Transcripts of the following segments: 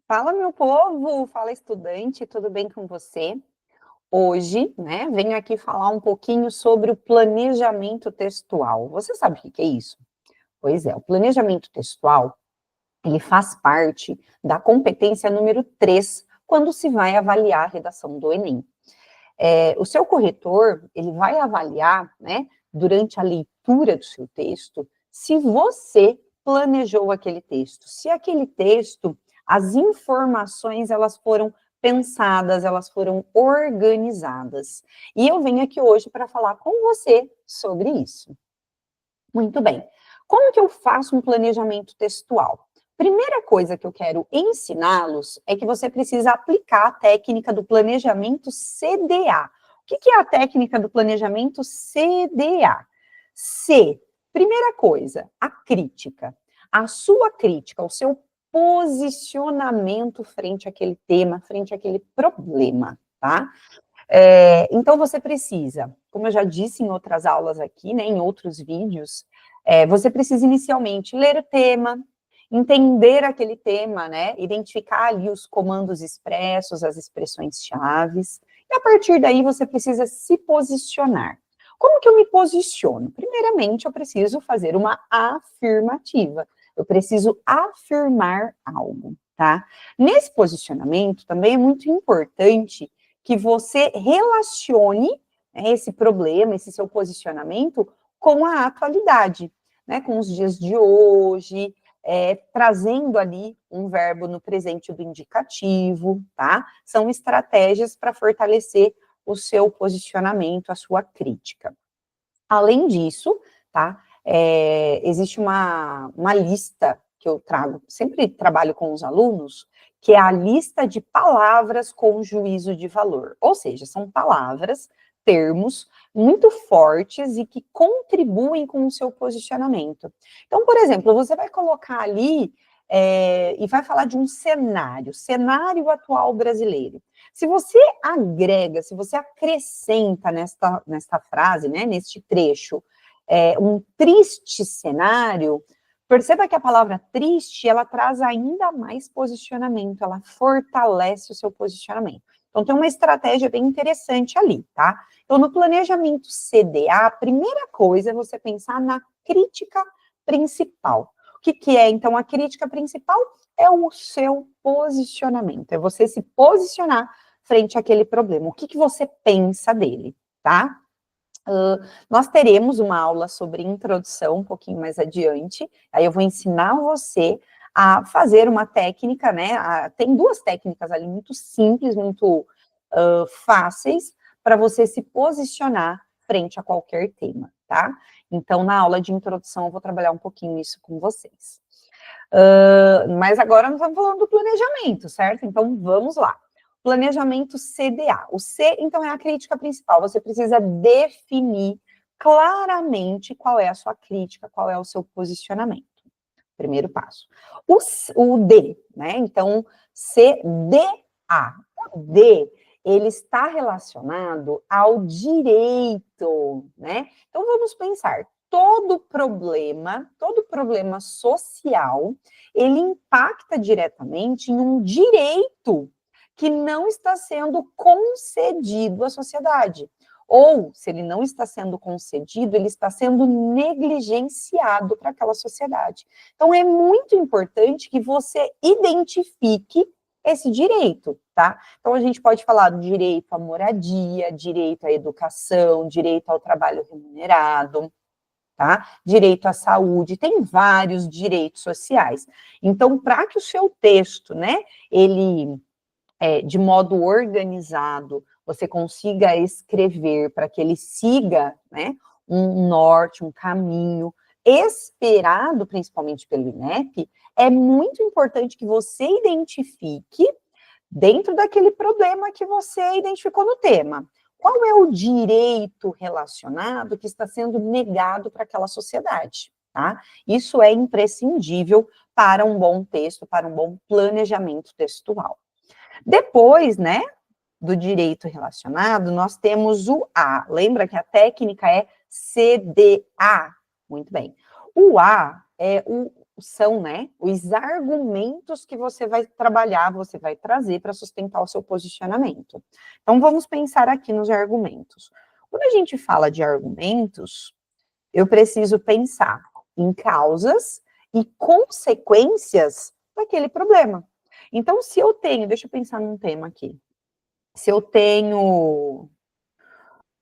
Fala, meu povo! Fala, estudante, tudo bem com você? Hoje, né, venho aqui falar um pouquinho sobre o planejamento textual. Você sabe o que é isso? Pois é, o planejamento textual, ele faz parte da competência número 3, quando se vai avaliar a redação do Enem. O seu corretor, ele vai avaliar, né, durante a leitura do seu texto, se você planejou aquele texto, se aquele texto, as informações, elas foram pensadas, elas foram organizadas. E eu venho aqui hoje para falar com você sobre isso. Muito bem. Como que eu faço um planejamento textual? Primeira coisa que eu quero ensiná-los é que você precisa aplicar a técnica do planejamento CDA. O que é a técnica do planejamento CDA? C, primeira coisa, a crítica. A sua crítica, o seu posicionamento frente àquele tema, frente àquele problema, tá? Então, você precisa, como eu já disse em outras aulas aqui, né, em outros vídeos, você precisa inicialmente ler o tema, entender aquele tema, né, identificar ali os comandos expressos, as expressões chaves, e a partir daí você precisa se posicionar. Como que eu me posiciono? Primeiramente, eu preciso fazer uma afirmativa, eu preciso afirmar algo, tá? Nesse posicionamento, também é muito importante que você relacione, né, esse problema, esse seu posicionamento, com a atualidade, né, com os dias de hoje, trazendo ali um verbo no presente do indicativo, tá? São estratégias para fortalecer o seu posicionamento, a sua crítica. Além disso, tá, existe uma lista que eu trago, sempre trabalho com os alunos, que é a lista de palavras com juízo de valor. Ou seja, são palavras, termos muito fortes e que contribuem com o seu posicionamento. Então, por exemplo, você vai colocar ali e vai falar de um cenário atual brasileiro. Se você agrega, se você acrescenta nesta frase, né, neste trecho, um triste cenário, perceba que a palavra triste, ela traz ainda mais posicionamento, ela fortalece o seu posicionamento. Então, tem uma estratégia bem interessante ali, tá? Então, no planejamento CDA, a primeira coisa é você pensar na crítica principal. O que é, então, a crítica principal? É o seu posicionamento, é você se posicionar frente àquele problema. O que você pensa dele, tá? Nós teremos uma aula sobre introdução um pouquinho mais adiante, aí eu vou ensinar você a fazer uma técnica, né, tem duas técnicas ali muito simples, muito fáceis, para você se posicionar frente a qualquer tema, tá? Então, na aula de introdução, eu vou trabalhar um pouquinho isso com vocês. Mas agora nós estamos falando do planejamento, certo? Então, vamos lá. Planejamento CDA. O C, então, é a crítica principal. Você precisa definir claramente qual é a sua crítica, qual é o seu posicionamento. Primeiro passo. O D, né? Então, CDA. O D, ele está relacionado ao direito, né? Então, vamos pensar. Todo problema social, ele impacta diretamente em um direito que não está sendo concedido à sociedade. Ou, se ele não está sendo concedido, ele está sendo negligenciado para aquela sociedade. Então, é muito importante que você identifique esse direito, tá? Então, a gente pode falar do direito à moradia, direito à educação, direito ao trabalho remunerado, tá? Direito à saúde, tem vários direitos sociais. Então, para que o seu texto, né, ele de modo organizado, você consiga escrever para que ele siga, né, um norte, um caminho esperado, principalmente pelo INEP, é muito importante que você identifique, dentro daquele problema que você identificou no tema, qual é o direito relacionado que está sendo negado para aquela sociedade, tá? Isso é imprescindível para um bom texto, para um bom planejamento textual. Depois, né, do direito relacionado, nós temos o A. Lembra que a técnica é CDA? Muito bem. O A é são, né, os argumentos que você vai trabalhar, você vai trazer para sustentar o seu posicionamento. Então, vamos pensar aqui nos argumentos. Quando a gente fala de argumentos, eu preciso pensar em causas e consequências daquele problema. Então, se eu tenho, deixa eu pensar num tema aqui. Se eu tenho,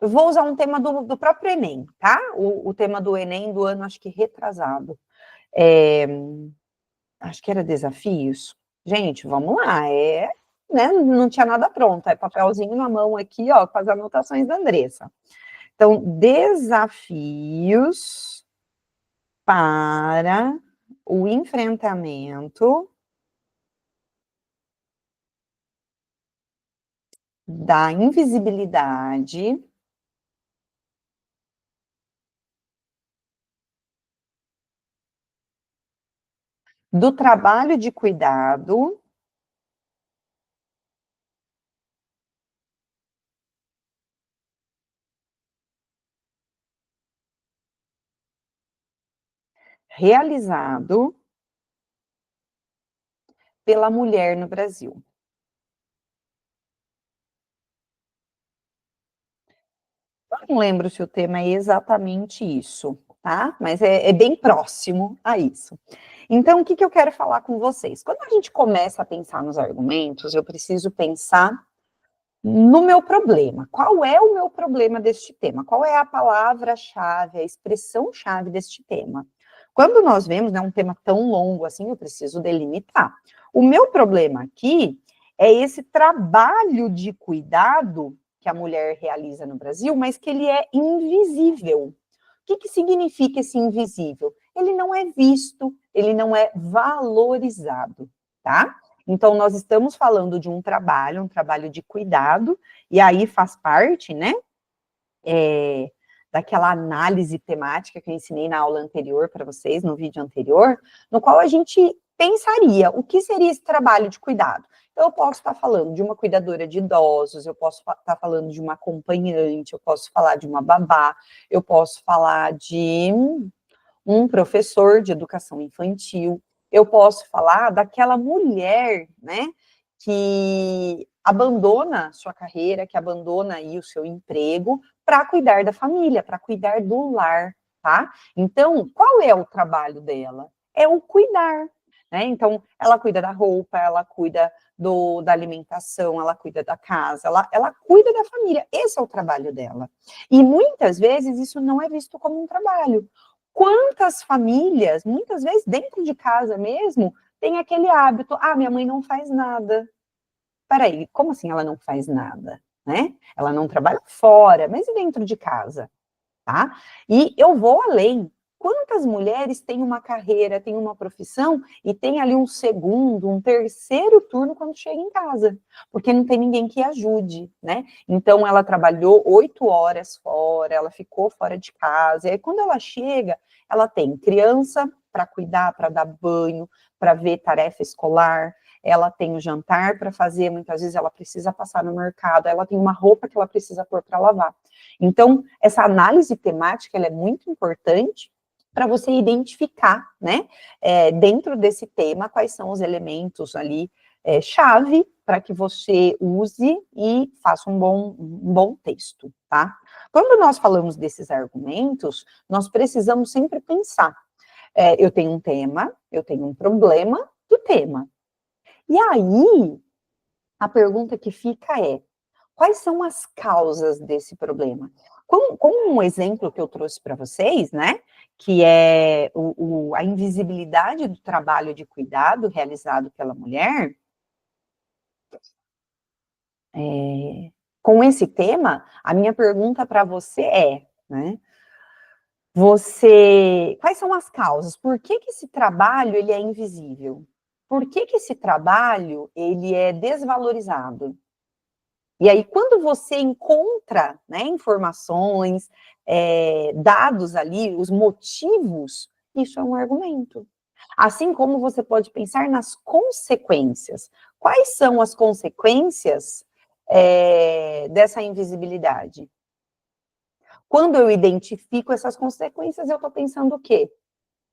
eu vou usar um tema do próprio Enem, tá? O tema do Enem do ano, acho que retrasado. Acho que era desafios. Gente, vamos lá, né, não tinha nada pronto, é papelzinho na mão aqui, ó, com as anotações da Andressa. Então, desafios para o enfrentamento da invisibilidade do trabalho de cuidado realizado pela mulher no Brasil. Eu não lembro se o tema é exatamente isso, tá? Mas é bem próximo a isso. Então, o que eu quero falar com vocês? Quando a gente começa a pensar nos argumentos, eu preciso pensar no meu problema. Qual é o meu problema deste tema? Qual é a palavra-chave, a expressão-chave deste tema? Quando nós vemos, né, um tema tão longo assim, eu preciso delimitar. O meu problema aqui é esse trabalho de cuidado que a mulher realiza no Brasil, mas que ele é invisível. O que significa esse invisível? Ele não é visto, ele não é valorizado, tá? Então, nós estamos falando de um trabalho de cuidado, e aí faz parte, né, daquela análise temática que eu ensinei na aula anterior para vocês, no vídeo anterior, no qual a gente pensaria, o que seria esse trabalho de cuidado? Então, eu posso estar falando de uma cuidadora de idosos, eu posso estar falando de uma acompanhante, eu posso falar de uma babá, eu posso falar de um professor de educação infantil, eu posso falar daquela mulher, né, que abandona sua carreira, que abandona aí o seu emprego para cuidar da família, para cuidar do lar, tá? Então, qual é o trabalho dela? É o cuidar, né? Então, ela cuida da roupa, ela cuida da alimentação, ela cuida da casa, ela cuida da família. Esse é o trabalho dela. E muitas vezes isso não é visto como um trabalho. Quantas famílias, muitas vezes dentro de casa mesmo, tem aquele hábito, minha mãe não faz nada. Peraí, como assim ela não faz nada, né? Ela não trabalha fora, mas e dentro de casa, tá? E eu vou além. Quantas mulheres têm uma carreira, têm uma profissão e tem ali um segundo, um terceiro turno quando chega em casa? Porque não tem ninguém que ajude, né? Então, ela trabalhou 8 horas fora, ela ficou fora de casa, e aí quando ela chega, ela tem criança para cuidar, para dar banho, para ver tarefa escolar, ela tem o jantar para fazer, muitas vezes ela precisa passar no mercado, ela tem uma roupa que ela precisa pôr para lavar. Então, essa análise temática, ela é muito importante para você identificar, né, dentro desse tema, quais são os elementos ali, chave, para que você use e faça um bom texto, tá? Quando nós falamos desses argumentos, nós precisamos sempre pensar, eu tenho um tema, eu tenho um problema do tema. E aí, a pergunta que fica é, quais são as causas desse problema? Como um exemplo que eu trouxe para vocês, né, que é a invisibilidade do trabalho de cuidado realizado pela mulher, com esse tema, a minha pergunta para você é, né, quais são as causas? Por que esse trabalho ele é invisível? Por que esse trabalho ele é desvalorizado? E aí, quando você encontra, né, informações, dados ali, os motivos, isso é um argumento. Assim como você pode pensar nas consequências. Quais são as consequências, dessa invisibilidade? Quando eu identifico essas consequências, eu estou pensando o quê?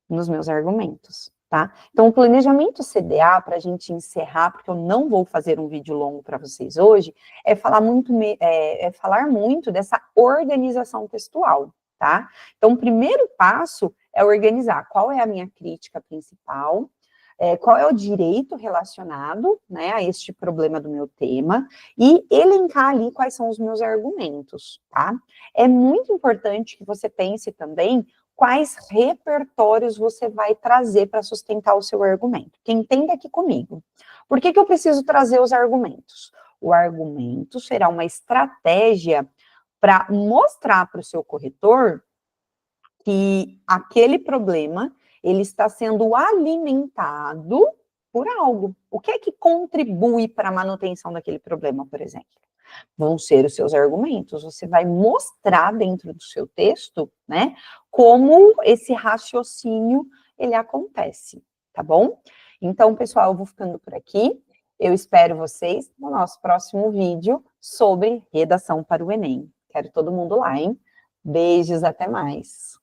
Nos meus argumentos. tá? Então, o planejamento CDA, para a gente encerrar, porque eu não vou fazer um vídeo longo para vocês hoje, é falar muito dessa organização textual, tá? Então, o primeiro passo é organizar qual é a minha crítica principal, qual é o direito relacionado, né, a este problema do meu tema, e elencar ali quais são os meus argumentos, tá? É muito importante que você pense também quais repertórios você vai trazer para sustentar o seu argumento. Que entenda aqui comigo. Por que eu preciso trazer os argumentos? O argumento será uma estratégia para mostrar para o seu corretor que aquele problema ele está sendo alimentado por algo. O que é que contribui para a manutenção daquele problema, por exemplo? Vão ser os seus argumentos. Você vai mostrar dentro do seu texto, né, como esse raciocínio ele acontece, tá bom? Então, pessoal, eu vou ficando por aqui. Eu espero vocês no nosso próximo vídeo sobre redação para o Enem. Quero todo mundo lá, hein? Beijos, até mais.